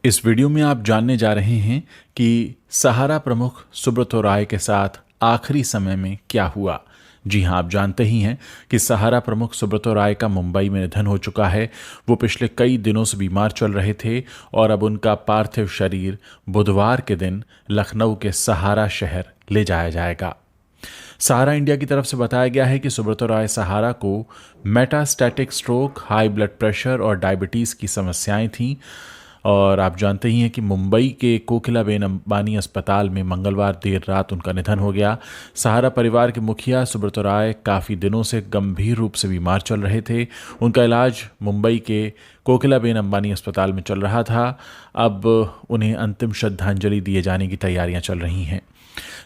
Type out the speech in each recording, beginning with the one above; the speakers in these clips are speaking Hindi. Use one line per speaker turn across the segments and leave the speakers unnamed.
इस वीडियो में आप जानने जा रहे हैं कि सहारा प्रमुख सुब्रतो राय के साथ आखिरी समय में क्या हुआ। जी हां, आप जानते ही हैं कि सहारा प्रमुख सुब्रतो राय का मुंबई में निधन हो चुका है। वो पिछले कई दिनों से बीमार चल रहे थे और अब उनका पार्थिव शरीर बुधवार के दिन लखनऊ के सहारा शहर ले जाया जाएगा। सहारा इंडिया की तरफ से बताया गया है कि सुब्रतो राय सहारा को metastatic stroke, high blood pressure और डायबिटीज़ की समस्याएं थीं। और आप जानते ही हैं कि मुंबई के कोकिलाबेन अंबानी अस्पताल में मंगलवार देर रात उनका निधन हो गया। सहारा परिवार के मुखिया सुब्रतो राय काफ़ी दिनों से गंभीर रूप से बीमार चल रहे थे। उनका इलाज मुंबई के कोकिलाबेन अंबानी अस्पताल में चल रहा था। अब उन्हें अंतिम श्रद्धांजलि दिए जाने की तैयारियां चल रही हैं।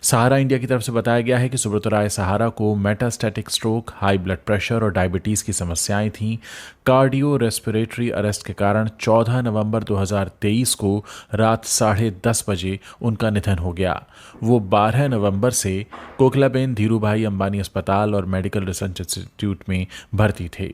सहारा इंडिया की तरफ से बताया गया है कि सुब्रतो राय सहारा को metastatic stroke, high blood pressure और डायबिटीज़ की समस्याएं थीं। कार्डियो रेस्पिरेटरी अरेस्ट के कारण 14 नवंबर 2023 को रात 10:30 बजे उनका निधन हो गया। वो 12 नवंबर से कोकिलाबेन धीरूभाई अंबानी अस्पताल और मेडिकल रिसर्च इंस्टीट्यूट में भर्ती थे।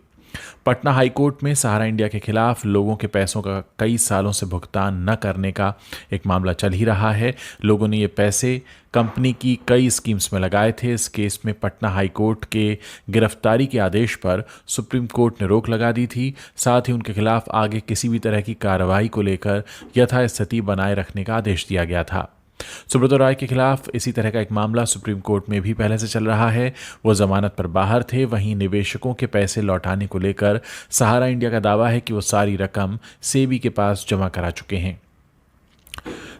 पटना हाईकोर्ट में सहारा इंडिया के खिलाफ लोगों के पैसों का कई सालों से भुगतान न करने का एक मामला चल ही रहा है। लोगों ने ये पैसे कंपनी की कई स्कीम्स में लगाए थे। इस केस में पटना हाईकोर्ट के गिरफ्तारी के आदेश पर सुप्रीम कोर्ट ने रोक लगा दी थी। साथ ही उनके खिलाफ आगे किसी भी तरह की कार्रवाई को लेकर यथास्थिति बनाए रखने का आदेश दिया गया था। सुब्रतो राय के खिलाफ इसी तरह का एक मामला सुप्रीम कोर्ट में भी पहले से चल रहा है। वो जमानत पर बाहर थे। वहीं निवेशकों के पैसे लौटाने को लेकर सहारा इंडिया का दावा है कि वो सारी रकम सेबी के पास जमा करा चुके हैं।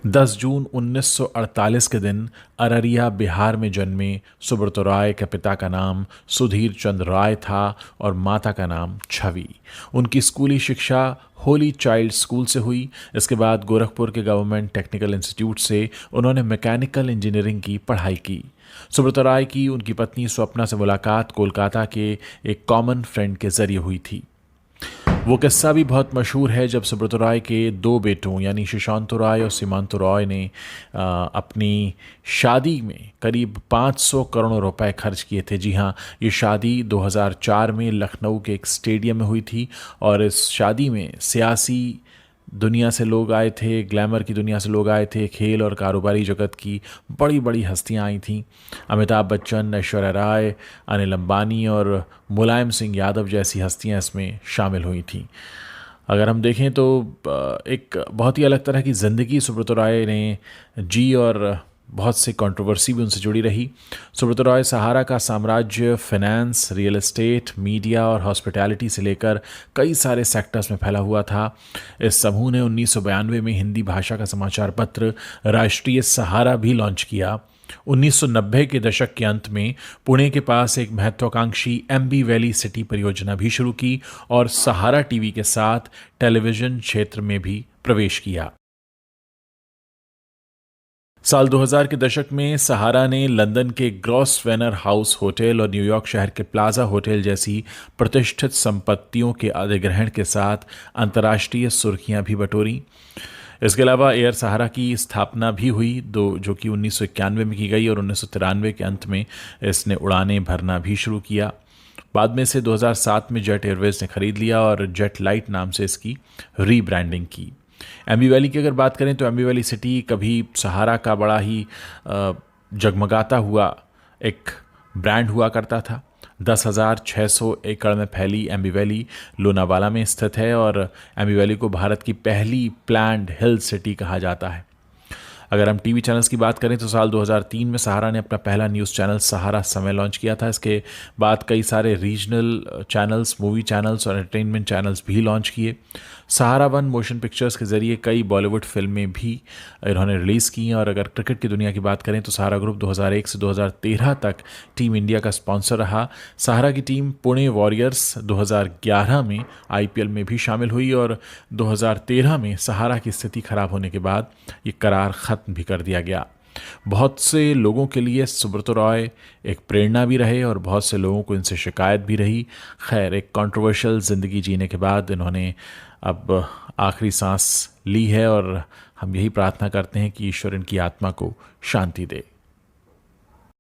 10 जून 1948 के दिन अररिया, बिहार में जन्मे सुब्रतो राय के पिता का नाम सुधीर चंद राय था और माता का नाम छवि। उनकी स्कूली शिक्षा होली चाइल्ड स्कूल से हुई। इसके बाद गोरखपुर के गवर्नमेंट टेक्निकल इंस्टीट्यूट से उन्होंने मैकेनिकल इंजीनियरिंग की पढ़ाई की। सुब्रतो राय की उनकी पत्नी स्वप्ना से मुलाकात कोलकाता के एक कॉमन फ्रेंड के जरिए हुई थी। वो किस्सा भी बहुत मशहूर है जब सुब्रतो राय के 2 बेटों यानी सुशांतो राय और सीमांतो राय ने अपनी शादी में करीब 500 करोड़ रुपए खर्च किए थे। जी हाँ, ये शादी 2004 में लखनऊ के एक स्टेडियम में हुई थी और इस शादी में सियासी दुनिया से लोग आए थे, ग्लैमर की दुनिया से लोग आए थे, खेल और कारोबारी जगत की बड़ी बड़ी हस्तियां आई थीं। अमिताभ बच्चन, ऐश्वर्या राय, अनिल अंबानी और मुलायम सिंह यादव जैसी हस्तियां इसमें शामिल हुई थीं। अगर हम देखें तो एक बहुत ही अलग तरह की ज़िंदगी सुब्रतो राय ने जी और बहुत सी कंट्रोवर्सी भी उनसे जुड़ी रही। सुब्रतो राय सहारा का साम्राज्य फाइनेंस, रियल एस्टेट, मीडिया और हॉस्पिटैलिटी से लेकर कई सारे सेक्टर्स में फैला हुआ था। इस समूह ने 1992 में हिंदी भाषा का समाचार पत्र राष्ट्रीय सहारा भी लॉन्च किया। 1990 के दशक के अंत में पुणे के पास एक महत्वाकांक्षी एम्बी वैली सिटी परियोजना भी शुरू की और सहारा टीवी के साथ टेलीविजन क्षेत्र में भी प्रवेश किया। साल 2000 के दशक में सहारा ने लंदन के ग्रॉसवेनर हाउस होटल और न्यूयॉर्क शहर के प्लाजा होटल जैसी प्रतिष्ठित संपत्तियों के अधिग्रहण के साथ अंतर्राष्ट्रीय सुर्खियां भी बटोरी। इसके अलावा एयर सहारा की स्थापना भी हुई जो कि 1991 में की गई और 1993 के अंत में इसने उड़ानें भरना भी शुरू किया। बाद में से 2007 में जेट एयरवेज ने खरीद लिया और जेट लाइट नाम से इसकी रीब्रांडिंग की। एम्बी वैली की अगर बात करें तो एम्बी वैली सिटी कभी सहारा का बड़ा ही जगमगाता हुआ एक ब्रांड हुआ करता था। 10,600 एकड़ में फैली एम्बी वैली लोनावाला में स्थित है और एम्बी वैली को भारत की पहली प्लैन्ड हिल सिटी कहा जाता है। अगर हम टीवी चैनल्स की बात करें तो साल 2003 में सहारा ने अपना पहला न्यूज़ चैनल सहारा समय लॉन्च किया था। इसके बाद कई सारे रीजनल चैनल्स, मूवी चैनल्स और एंटरटेनमेंट चैनल्स भी लॉन्च किए। सहारा वन मोशन पिक्चर्स के जरिए कई बॉलीवुड फिल्में भी इन्होंने रिलीज़ की। और अगर क्रिकेट की दुनिया की बात करें तो सहारा ग्रुप 2001 से 2013 तक टीम इंडिया का स्पॉन्सर रहा। सहारा की टीम पुणे वॉरियर्स 2011 में IPL में भी शामिल हुई और 2013 में सहारा की स्थिति खराब होने के बाद ये करार ख़त्म भी कर दिया गया। बहुत से लोगों के लिए सुब्रतो राय एक प्रेरणा भी रहे और बहुत से लोगों को इनसे शिकायत भी रही। खैर, एक कंट्रोवर्शियल ज़िंदगी जीने के बाद इन्होंने अब आखिरी सांस ली है और हम यही प्रार्थना करते हैं कि ईश्वर इनकी आत्मा को शांति दे।